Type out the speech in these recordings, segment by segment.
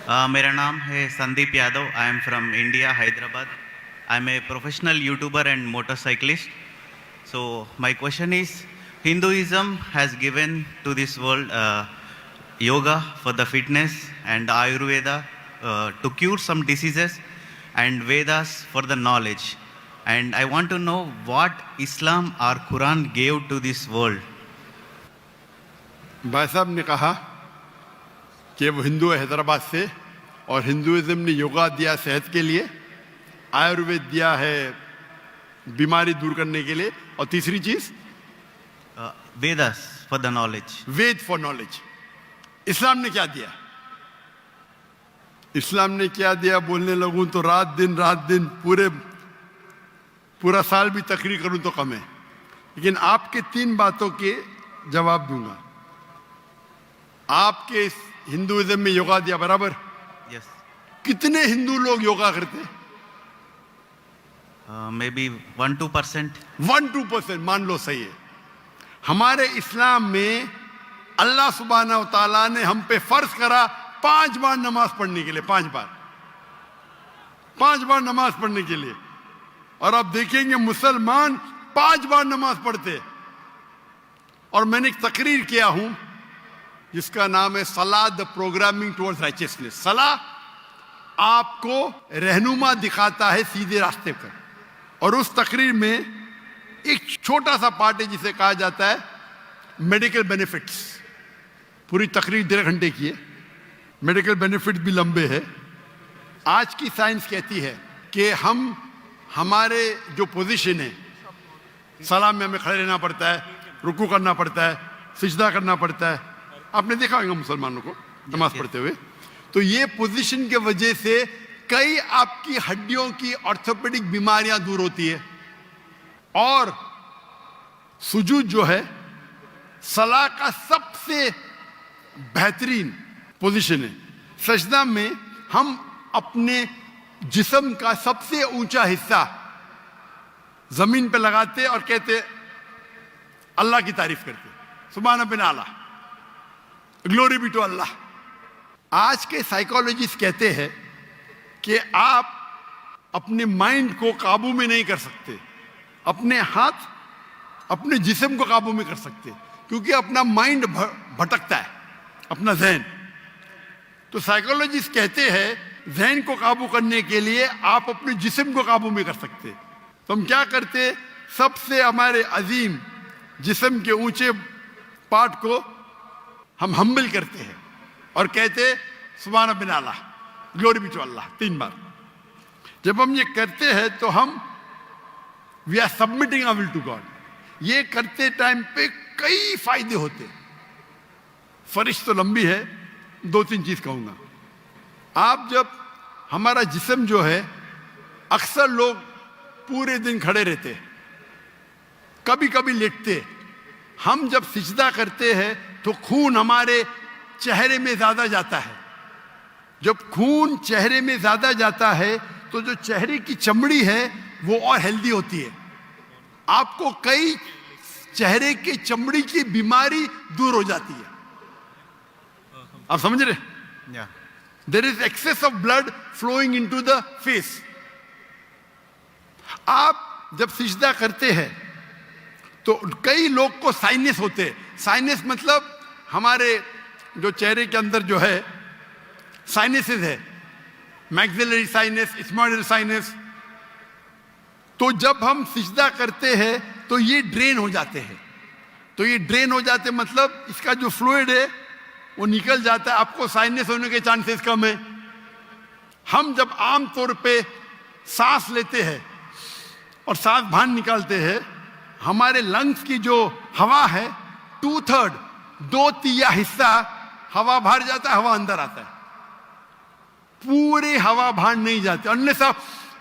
मेरा नाम है Sandeep Yadav. I am from India, Hyderabad. I am a professional YouTuber and motorcyclist. So my question is, Hinduism has given to this world yoga for the fitness and Ayurveda to cure some diseases and Vedas for the knowledge. And I want to know what Islam or Quran gave to this world. भाई साहब ने कहा कि वो हिंदू है हैदराबाद से और Hinduism ने योगा दिया सेहत के लिए, आयुर्वेद दिया है बीमारी दूर करने के लिए, और तीसरी चीज Vedas for the knowledge. Veda for knowledge. Islam ने क्या दिया? इस्लाम ने क्या दिया बोलने लगूं तो रात दिन पूरा साल भी तकरीर करूं तो कम है, लेकिन आपके 3 बातों के जवाब दूंगा. आपके हिंदुइज्म में योगा दिया, बराबर? Yes. कितने हिंदू लोग योगा करते हैं? Maybe 1-2%. 1-2% मान लो, सही है. हमारे इस्लाम में अल्लाह सुब्हाना व तआला ने हम पे फर्ज करा 5 बार नमाज पढ़ने के लिए, 5 बार नमाज पढ़ने के लिए. और आप देखेंगे मुसलमान 5 बार नमाज पढ़ते. और मैंने एक तकरीर किया हूं जिसका नाम है सलाह द प्रोग्रामिंग टुवर्ड्स राइचियसनेस. सलाह आपको रहनुमा दिखाता है सीधे रास्ते पर. और उस तकरीर में एक छोटा सा पार्ट है जिसे कहा जाता है मेडिकल बेनिफिट्स. पूरी तकरीर 1.5 घंटे की है. मेडिकल बेनिफिट्स भी लंबे हैं. आज की साइंस कहती है कि हमारे जो पोजीशन है, सलाम में हमें खड़े रहना पड़ता है, रुकू करना पड़ता है, सिजदा करना पड़ता है. आपने देखा होगा मुसलमानों को नमाज पढ़ते हुए. तो ये पोजीशन के वजह से कई आपकी हड्डियों की ऑर्थोपेडिक बीमारियां दूर होती है. और सुजूद जो है सलाह का सबसे बेहतरीन पोजीशन है. सजदा में हम अपने जिस्म का सबसे ऊंचा हिस्सा जमीन पे लगाते और कहते अल्लाह की तारीफ करते, सुभान बिन आला, ग्लोरी बी टू अल्लाह. आज के साइकोलॉजिस्ट कहते हैं कि आप अपने माइंड को काबू में नहीं कर सकते, अपने हाथ अपने जिस्म को काबू में कर सकते, क्योंकि अपना माइंड भटकता है, अपना ज़हन. तो साइकोलॉजिस्ट कहते हैं ज़हन को काबू करने के लिए आप अपने जिस्म को काबू में कर सकते. तो हम क्या करते, सबसे हमारे अजीम जिस्म के ऊंचे पार्ट को हम हम्बल करते हैं और कहते सुभान बिन आला, ग्लोरी बी टू अल्लाह 3 बार. जब हम ये करते हैं तो हम we are submitting our will to God. ये करते टाइम पे कई फायदे होते. फरिश तो लंबी है, 2-3 चीज कहूंगा. आप जब हमारा जिस्म जो है, अक्सर लोग पूरे दिन खड़े रहते, कभी कभी लेटते. हम जब सिजदा करते हैं तो खून हमारे चेहरे में ज्यादा जाता है. जब खून चेहरे में ज्यादा जाता है तो जो चेहरे की चमड़ी है वो और हेल्दी होती है. आपको कई चेहरे की चमड़ी की बीमारी दूर हो जाती है. आप समझ रहे? Yeah. There is excess of blood flowing into the face. आप जब सिजदा करते हैं तो कई लोग को साइनस होते हैं. साइनस मतलब हमारे जो चेहरे के अंदर जो है साइनसेस है, मैक्सिलरी साइनस, स्मॉइडल साइनस. तो जब हम सिजदा करते हैं तो ये ड्रेन हो जाते हैं. तो ये ड्रेन हो जाते मतलब इसका जो फ्लूइड है वो निकल जाता है. आपको साइनस होने के चांसेस कम है. हम जब आम तौर पे सांस लेते हैं और सांस बाहर निकालते हैं, हमारे लंग्स की जो हवा है 2/3, 2/3 हिस्सा हवा बाहर जाता है, हवा अंदर आता है. पूरी हवा बाहर नहीं जाती, अनलेस आप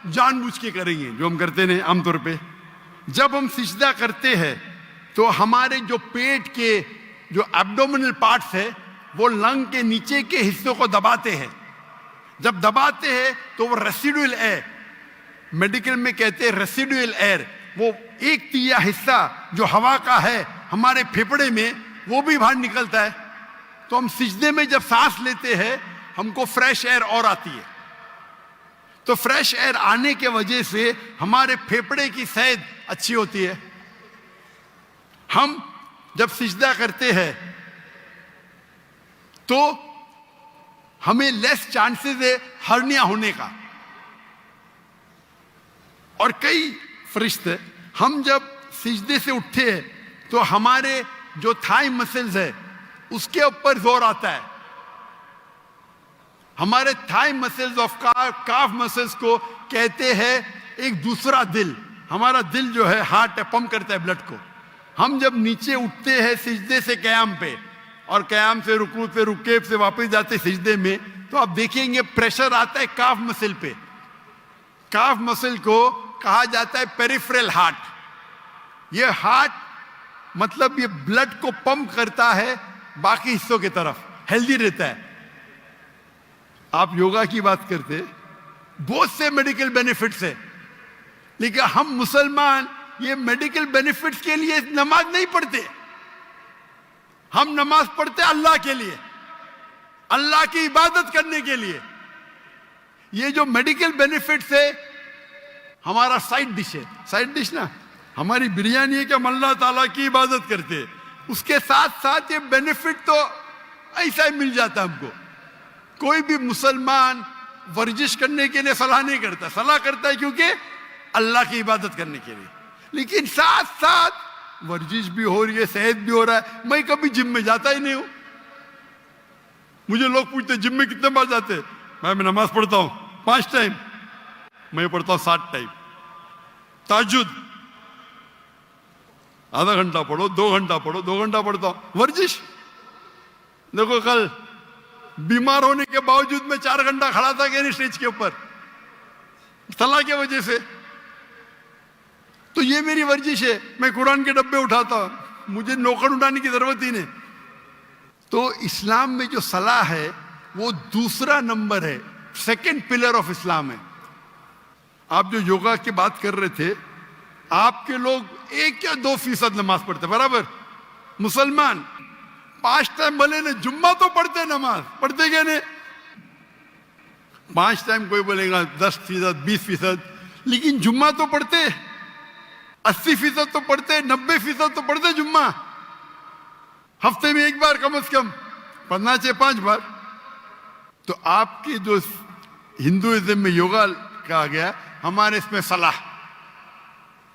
जानबूझ के करेंगे जो हम करते हैं आमतौर पे. जब हम सिजदा करते हैं तो हमारे जो पेट के जो एब्डोमिनल पार्ट्स है वो लंग के नीचे के हिस्सों को दबाते हैं. जब दबाते हैं तो वो रेसिडुअल एयर, मेडिकल में कहते हैं रेसिडुअल एयर, वो 1/3 हिस्सा जो हवा का है हमारे फेफड़े में वो भी बाहर निकलता है. तो हम सिजदे में जब सांस लेते हैं हमको फ्रेश एयर और आती है। तो फ्रेश एयर आने के वजह से हमारे फेफड़े की सेहत अच्छी होती है। हम जब सिजदा करते हैं तो हमें लेस चांसेस है हर्निया होने का। और कई फरिश्ते, हम जब सिजदे से उठते हैं तो हमारे जो थाई मसल्स है उसके ऊपर जोर आता है। हमारे thigh muscles of calf muscles को कहते हैं एक दूसरा दिल। हमारा दिल जो है हार्ट है, पंप करता है ब्लड को। हम जब नीचे उठते हैं सिजदे से क़याम पे और क़याम से रुकू पे रुके से वापस जाते सिजदे में, तो आप देखेंगे प्रेशर आता है काफ मसल पे। काफ मसल को कहा जाता है पेरिफेरल हार्ट। ये हार्ट मतलब ये ब्लड को पंप करता है बाकी हिस्सों की तरफ, हेल्दी रहता है। आप योगा की बात करते, बहुत से मेडिकल बेनिफिट्स है, लेकिन हम मुसलमान ये मेडिकल बेनिफिट्स के लिए नमाज नहीं पढ़ते। हम नमाज पढ़ते अल्लाह के लिए, अल्लाह की इबादत करने के लिए। ये जो मेडिकल बेनिफिट्स है हमारा साइड डिश है। साइड डिश ना हमारी बिरयानी है कि हम अल्लाह ताला की इबादत करते हैं, उसके साथ साथ ये बेनिफिट तो ऐसा ही मिल जाता हमको। कोई भी मुसलमान वर्जिश करने के लिए सलाह नहीं करता, सलाह करता है क्योंकि अल्लाह की इबादत करने के लिए। लेकिन साथ साथ वर्जिश भी हो रही है, सेहत भी हो रहा है। मैं कभी जिम में जाता ही नहीं हूं। मुझे लोग पूछते जिम में कितने बार जाते हैं? मैं नमाज पढ़ता हूं 5 टाइम, मैं पढ़ता हूं 7 टाइम। ताजुद आधा घंटा पढ़ो, 2 घंटा पढ़ो, 2 घंटा पढ़ता हूं। वर्जिश देखो, कल बीमार होने के बावजूद मैं 4 घंटा खड़ा था कि नहीं स्टेज के ऊपर, सलाह की वजह से। तो ये मेरी वर्जिश है। मैं कुरान के डब्बे उठाता हूं, मुझे नौकर उठाने की जरूरत ही नहीं। तो इस्लाम में जो सलाह है वो दूसरा नंबर है, सेकंड पिलर ऑफ इस्लाम है। आप जो योगा की बात कर रहे थे, आपके लोग 1 या 2% नमाज पढ़ते, बराबर। मुसलमान 5 टाइम भले ने जुम्मा तो पढ़ते, नमाज पढ़ते क्या नहीं? 5 टाइम कोई बोलेगा 10%, 20%, लेकिन जुम्मा तो पढ़ते। 80% तो पढ़ते, 90% तो पढ़ते जुम्मा। हफ्ते में 1 बार कम से कम पढ़ना चाहिए, 5 बार। तो आपके जो हिंदुइज्म में योगा कहा गया, हमारे इसमें सलाह,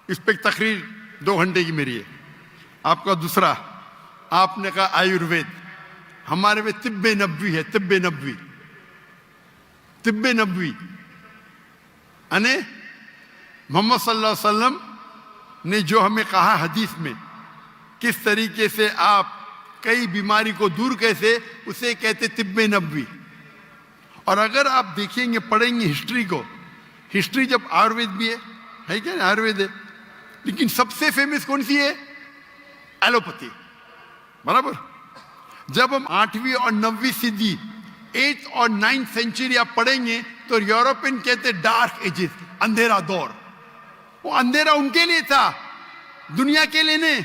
इस पर तकरीर 2 घंटे की मेरी है। आपका दूसरा, आपने कहा आयुर्वेद, हमारे में तिब्बे नबवी है। तिब्बे नबवी, तिब्बे नबवी यानी मोहम्मद सल्लल्लाहु अलैहि वसल्लम ने जो हमें कहा हदीस में, किस तरीके से आप कई बीमारी को दूर कैसे, उसे कहते तिब्बे नबवी। और अगर आप देखेंगे, पढ़ेंगे हिस्ट्री को, हिस्ट्री जब आयुर्वेद भी है क्या? आयुर्वेद है, लेकिन सबसे फेमस कौन सी है? एलोपैथी, बराबर। जब हम 8वीं और 9वीं सदी, 8th और 9th सेंचुरी आप पढ़ेंगे तो यूरोपियन कहते डार्क एजेस, अंधेरा दौर। वो अंधेरा उनके लिए था, दुनिया के लिए नहीं।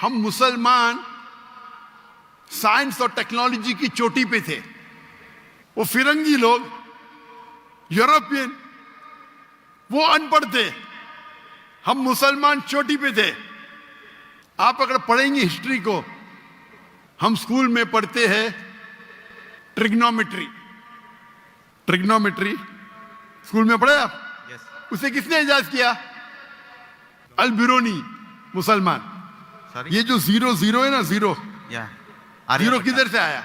हम मुसलमान साइंस और टेक्नोलॉजी की चोटी पे थे। वो फिरंगी लोग, यूरोपियन, वो अनपढ़ थे। हम मुसलमान चोटी पे थे। आप अगर पढ़ेंगे हिस्ट्री को, हम स्कूल में पढ़ते हैं ट्रिग्नोमेट्री। ट्रिग्नोमेट्री स्कूल में पढ़े आप? Yes. उसे किसने इजाद किया? अल बिरूनी, मुसलमान। Sorry? ये जो 0 है ना, 0 Yeah. जीरो किधर से आया?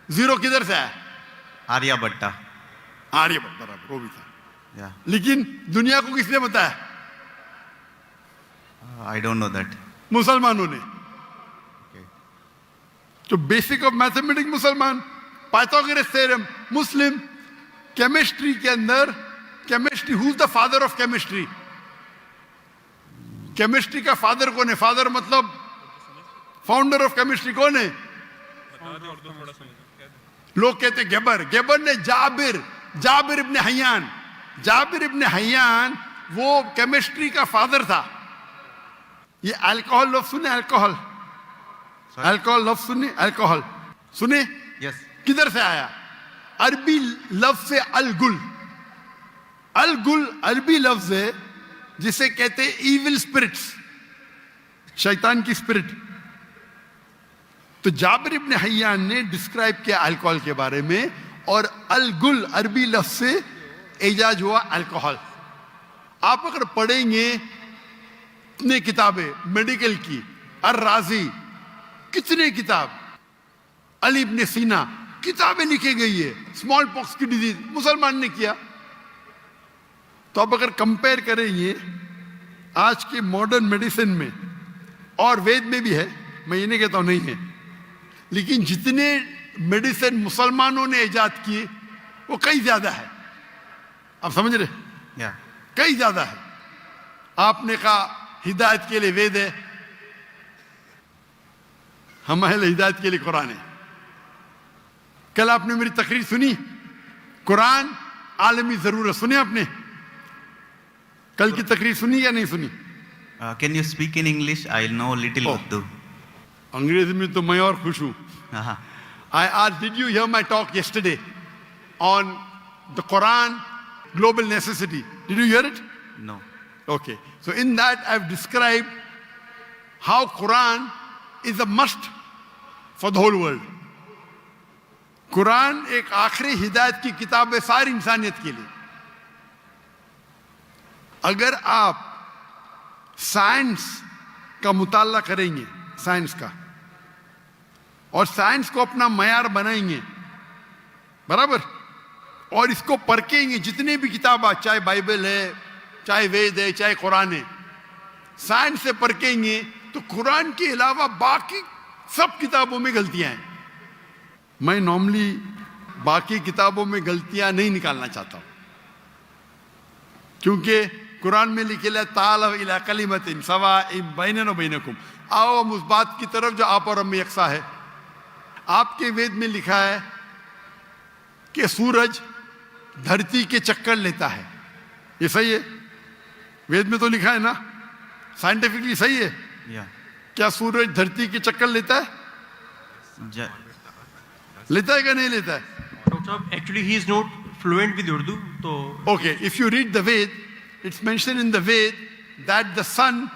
0 किधर से आया? आर्यभट्टा। आर्यभट्ट, बराबर, वो भी था। Yeah. लेकिन दुनिया को किसने बताया? I don't know that. मुसलमानों ने। Okay. तो बेसिक ऑफ मैथमेटिक्स मुसलमान, पाइथागोरस थ्योरम मुस्लिम। केमिस्ट्री के अंदर, chemistry, who is the father of chemistry? Chemistry का फादर कौन है? फादर मतलब फाउंडर ऑफ केमिस्ट्री कौन है? लोग कहते गेबर। गेबर ने जाबिर इब्ने हय्यान, जाबिर इब्ने हय्यान वो केमिस्ट्री का फादर था। ये अल्कोहल लफ्ज सुने? अल्कोहल लफ्ज सुने? अल्कोहल सुने? Yes. किधर से आया? अरबी लफ्ज है अल गुल। अल गुल अरबी लफ्ज है जिसे कहते हैं इविल स्पिरिट्स, शैतान की स्पिरिट। तो जाबिर इब्न हय्यान ने डिस्क्राइब किया अल्कोहल के बारे में, और अल गुल अरबी लफ्ज से एजाज हुआ अल्कोहल। आप अगर पढ़ेंगे इतने किताबें मेडिकल की, अर राजी, कितने किताब, अली इब्न सीना, किताबें लिखी गई है, स्मॉल पॉक्स की डिजीज मुसलमान ने किया। तो अब अगर कंपेयर करेंगे आज के मॉडर्न मेडिसिन में, और वेद में भी है, मैं ये नहीं कहता हूं नहीं है, लेकिन जितने मेडिसिन मुसलमानों ने इजाद किए वो कई ज्यादा है। आप समझ रहे? Yeah. कई ज्यादा है। आपने कहा हिदायत के लिए वेद है, हम अहले हिदायत के लिए कुरान है। कल आपने मेरी तकरीर सुनी, कुरान आलमी जरूरत, सुनी आपने? कल की तकरीर सुनी या नहीं सुनी? Can you speak in English? I know little Oh. Urdu. अंग्रेजी में तो मैं और खुश हूं। Uh-huh. I asked, did you hear my talk yesterday on the Quran, global necessity? Did you hear it? No. Okay. So in that I've described how Quran is a must for the whole world. Quran एक आखिरी हिदायत की किताब है सारी इंसानियत के लिए। अगर आप साइंस का मुताला करेंगे, साइंस का, और साइंस को अपना मयार बनाएंगे, बराबर, और इसको परखेंगे, जितने भी किताब, चाहे बाइबल है, चाहे वेद है, चाहे कुरान है, साइंस से परखेंगे तो कुरान के अलावा बाकी सब किताबों में गलतियां हैं। मैं नॉर्मली बाकी किताबों में गलतियां नहीं निकालना चाहता हूं, क्योंकि कुरान में लिखे ताल इला कलिमतिन सवाइम बैनना व बैनकुम, आओ हम उस बात की तरफ जो आप और हम में यकसा है। आपके वेद में लिखा है कि सूरज धरती के चक्कर लेता है, ये सही है? वेद में तो लिखा है ना, साइंटिफिकली सही है? Yeah. क्या सूरज धरती के चक्कर लेता है? Ja- लेता है क्या नहीं लेता है? Dr. Saab, actually he is not fluent with Urdu, so Okay, if you read the Ved, it's mentioned in the Ved that the sun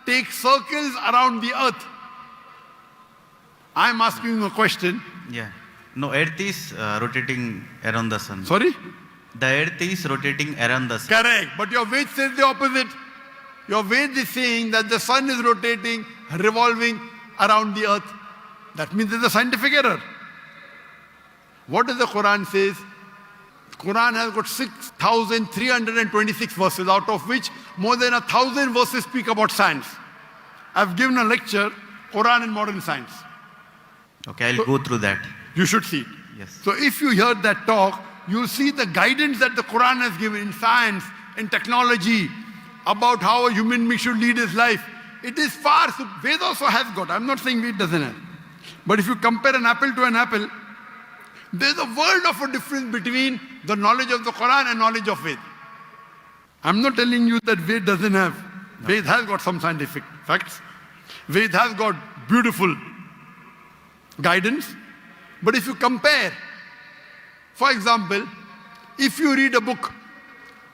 takes circles around the earth. I'm asking you a question. Yeah. No, Earth is rotating around the sun. Sorry? The Earth is rotating around the sun. Correct. But your Ved says the opposite. Your Ved is saying that the sun is rotating, revolving around the earth. That means there's a scientific error. What does the Quran says? The Quran has got 6,326 verses, out of which more than 1,000 verses speak about science. I've given a lecture, Quran and Modern Science. Okay, I'll go through that. You should see it. Yes. So if you heard that talk, you'll see the guidance that the Quran has given in science, in technology, about how a human being should lead his life. It is far, so Ved also has got, I'm not saying Ved doesn't have. But if you compare an apple to an apple, there's a world of a difference between the knowledge of the Quran and knowledge of Ved. I'm not telling you that Ved doesn't have. No. Ved has got some scientific facts. Ved has got beautiful guidance. But if you compare, for example, if you read a book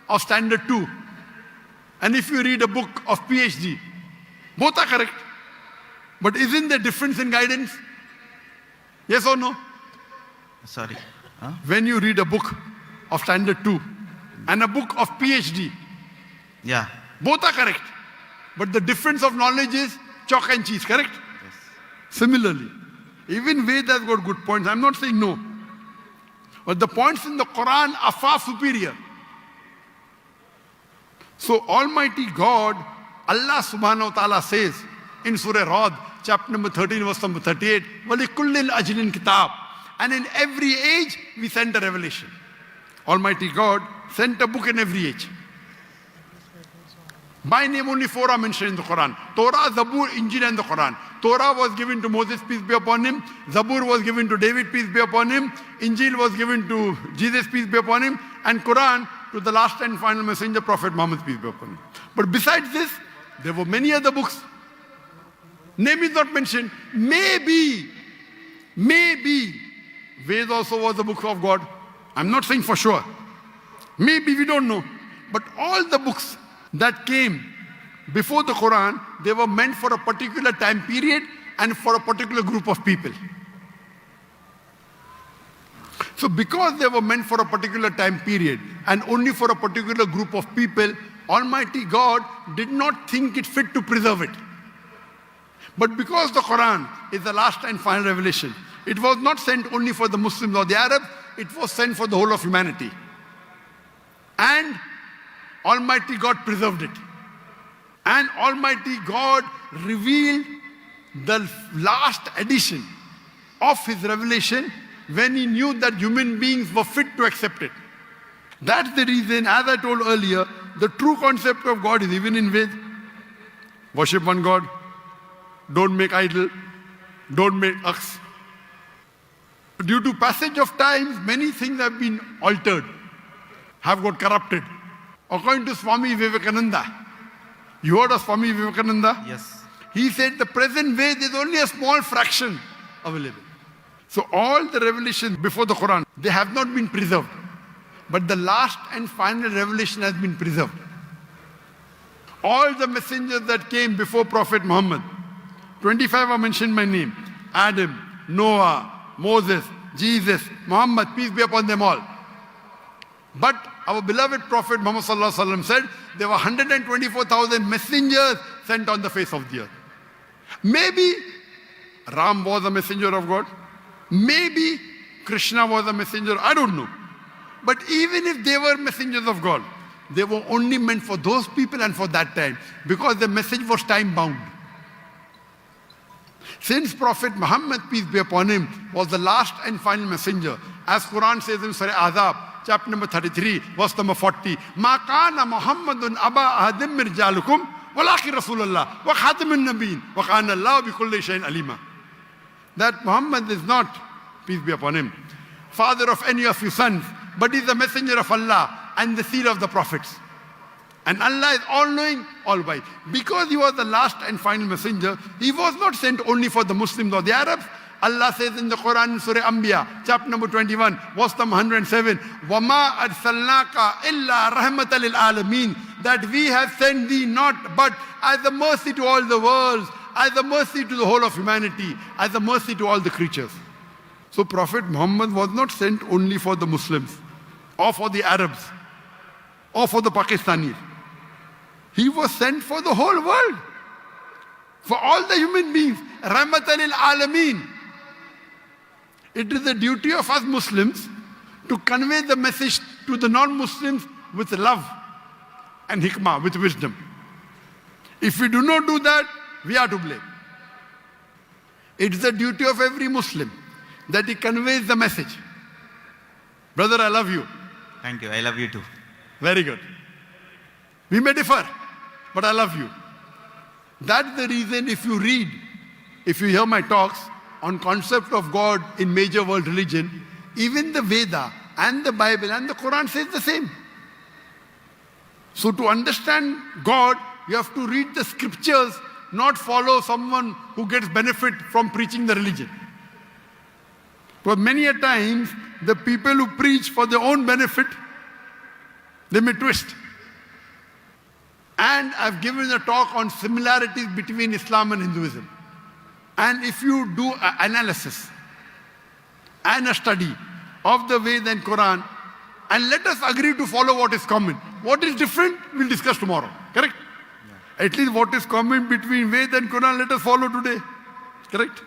of Standard 2 and if you read a book of PhD, both are correct. But isn't there difference in guidance? Yes or no? Sorry. Huh? When you read a book of Standard 2 and a book of PhD, Yeah. both are correct. But the difference of knowledge is chalk and cheese, correct? Yes. Similarly, even Ved has got good points. I'm not saying no. But the points in the Quran are far superior. So Almighty God, Allah subhanahu wa ta'ala says in Surah Rad, chapter number 13, verse number 38, وَلِكُلِّ الْأَجْلٍ kitab. And in every age, we sent a revelation. Almighty God sent a book in every age. By name only 4 are mentioned in the Quran. Torah, Zabur, Injil and the Quran. Torah was given to Moses, peace be upon him. Zabur was given to David, peace be upon him. Injil was given to Jesus, peace be upon him. And Quran to the last and final messenger, Prophet Muhammad, peace be upon him. But besides this, there were many other books. Name is not mentioned. Maybe, Ved also was the book of God. I'm not saying for sure. Maybe we don't know. But all the books that came before the Quran, they were meant for a particular time period and for a particular group of people. So because they were meant for a particular time period and only for a particular group of people, Almighty God did not think it fit to preserve it. But because the Quran is the last and final revelation, it was not sent only for the Muslims or the Arabs, it was sent for the whole of humanity. And Almighty God preserved it. And Almighty God revealed the last edition of His revelation when He knew that human beings were fit to accept it. That's the reason, as I told earlier, the true concept of God is even in Ved. Worship one God. Don't make idol. Don't make ox. Due to passage of times, many things have been altered, have got corrupted. According to Swami Vivekananda, you heard of Swami Vivekananda? Yes. He said the present Ved is only a small fraction available. So all the revelations before the Quran, they have not been preserved. But the last and final revelation has been preserved. All the messengers that came before Prophet Muhammad, 25 are mentioned by name. Adam, Noah, Moses, Jesus, Muhammad, peace be upon them all. But our beloved Prophet Muhammad sallallahu alaihi wasallam said there were 124,000 messengers sent on the face of the earth. Maybe Ram was a messenger of God. Maybe Krishna was a messenger. I don't know. But even if they were messengers of God, they were only meant for those people and for that time, because the message was time bound. Since Prophet Muhammad, peace be upon him, was the last and final messenger, as Quran says in Surah Azab, chapter number 33, verse number 40, Ma kana Muhammadun aba ahadim min rijalukum walakin Rasulullah wa khatamun nabiyyin wa kana Allah bi kulli shay'in alima. That Muhammad is not, peace be upon him, father of any of your sons, but is the messenger of Allah and the seal of the prophets. And Allah is all-knowing, all-wise. Because He was the last and final messenger, He was not sent only for the Muslims or the Arabs. Allah says in the Quran in Surah Anbiya, chapter number 21, verse number 107, وَمَا أَرْسَلْنَاكَ إِلَّا رَحْمَةً لِلْعَالَمِينَ, that we have sent thee not but as a mercy to all the worlds, as a mercy to the whole of humanity, as a mercy to all the creatures. So Prophet Muhammad was not sent only for the Muslims, or for the Arabs, or for the Pakistanis. He was sent for the whole world, for all the human beings. Rahmatan lil Alameen. It is the duty of us Muslims to convey the message to the non-Muslims with love and hikmah, with wisdom. If we do not do that, we are to blame. It is the duty of every Muslim that he conveys the message. Brother, I love you. Thank you. I love you too. Very good. We may differ, but I love you. That's the reason if you read, if you hear my talks on concept of God in major world religion, even the Veda and the Bible and the Quran says the same. So to understand God, you have to read the scriptures, not follow someone who gets benefit from preaching the religion. For many a times, the people who preach for their own benefit, they may twist. And I've given a talk on similarities between Islam and Hinduism. And if you do an analysis and a study of the Veda and Quran, and let us agree to follow what is common. What is different, we'll discuss tomorrow. Correct? Yeah. At least what is common between Veda and Quran, let us follow today. Correct?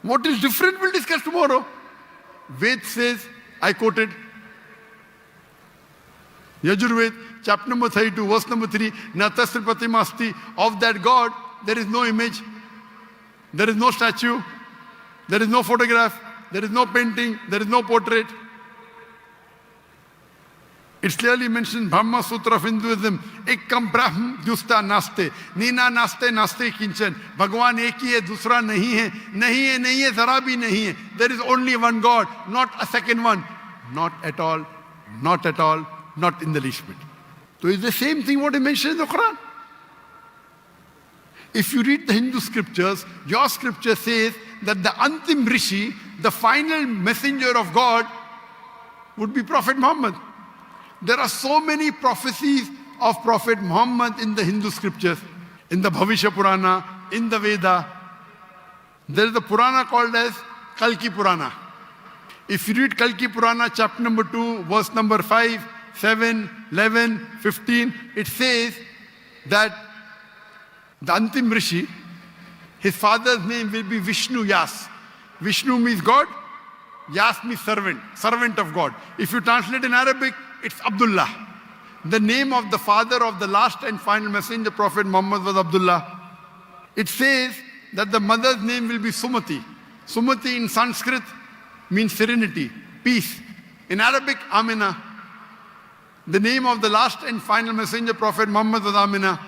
What is different, we'll discuss tomorrow. Ved says, I quoted, Yajurved, chapter number 32, verse number 3, Natasri Pratimasti, of that God, there is no image, there is no statue, there is no photograph, there is no painting, there is no portrait. It's clearly mentioned, Brahma Sutra of Hinduism, Ekkam Brahm Justa Naste, Nina Naste Naste Kinchan, Bhagwan ek hi hai, dusra nahi hai, zara bhi nahi hai. There is only one God, not a second one. Not at all, not at all, not in the least bit. So it's the same thing what I mentioned in the Quran. If you read the Hindu scriptures, your scripture says that the Antim Rishi, the final messenger of God, would be Prophet Muhammad. There are so many prophecies of Prophet Muhammad in the Hindu scriptures, in the Bhavishya Purana, in the Veda. There is a Purana called as Kalki Purana. If you read Kalki Purana, chapter number 2, verse number 5, 7, 11, 15, it says that the Antim Rishi, his father's name will be Vishnu Yas. Vishnu means God, Yas means servant, servant of God. If you translate in Arabic, it's Abdullah. The name of the father of the last and final messenger, Prophet Muhammad, was Abdullah. It says that the mother's name will be Sumati. Sumati in Sanskrit means serenity, peace. In Arabic, Amina. The name of the last and final messenger, Prophet Muhammad, was Amina.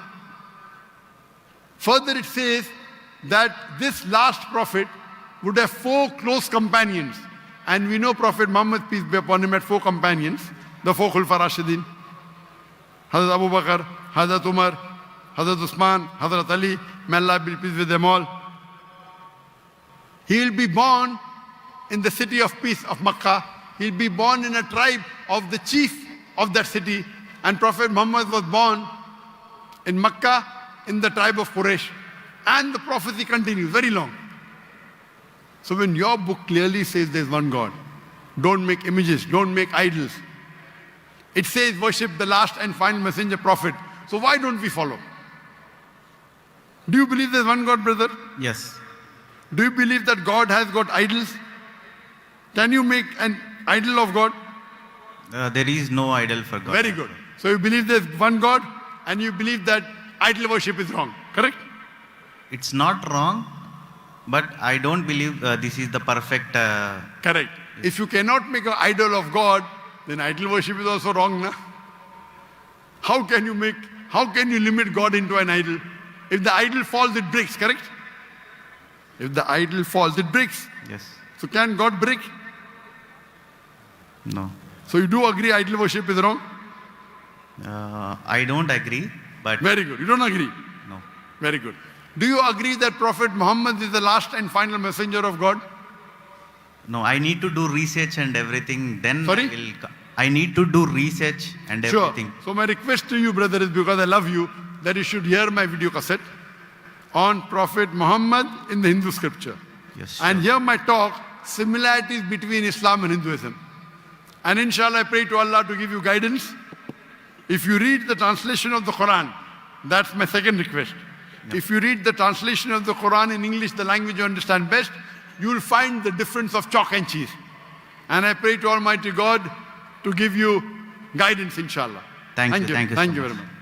Further, it says that this last prophet would have 4 close companions. And we know Prophet Muhammad, peace be upon him, had 4 companions, the 4 Khulfa Rashidin. Hazrat Abu Bakr, Hazrat Umar, Hazrat Usman, Hazrat Ali, may Allah be pleased with them all. He will be born in the city of peace of Makkah. He will be born in a tribe of the chief of that city. And Prophet Muhammad was born in Makkah in the tribe of Quraysh. And the prophecy continues, very long. So when your book clearly says there's one God, don't make images, don't make idols. It says worship the last and final messenger prophet. So why don't we follow? Do you believe there's one God, brother? Yes. Do you believe that God has got idols? Can you make an idol of God? There is no idol for God. Very good. So you believe there's one God and you believe that idol worship is wrong, correct? It's not wrong, but I don't believe this is the perfect. Correct. If you cannot make an idol of God, then idol worship is also wrong, na? How can you limit God into an idol? If the idol falls, it breaks, correct? If the idol falls, it breaks. Yes. So can God break? No. So you do agree idol worship is wrong? I don't agree, but Very good. You don't agree? no. Very good. Do you agree that Prophet Muhammad is the last and final messenger of God? No, I need to do research and everything. Then Sorry? I need to do research and Sure. everything. So my request to you, brother, is because I love you, that you should hear my video cassette on Prophet Muhammad in the Hindu scripture. Yes. And sure. hear my talk, similarities between Islam and Hinduism. And inshallah, I pray to Allah to give you guidance. If you read the translation of the Quran, that's my second request. If you read the translation of the Quran in English, the language you understand best, you will find the difference of chalk and cheese. And I pray to Almighty God to give you guidance, inshallah. Thank you so Thank you very much. much.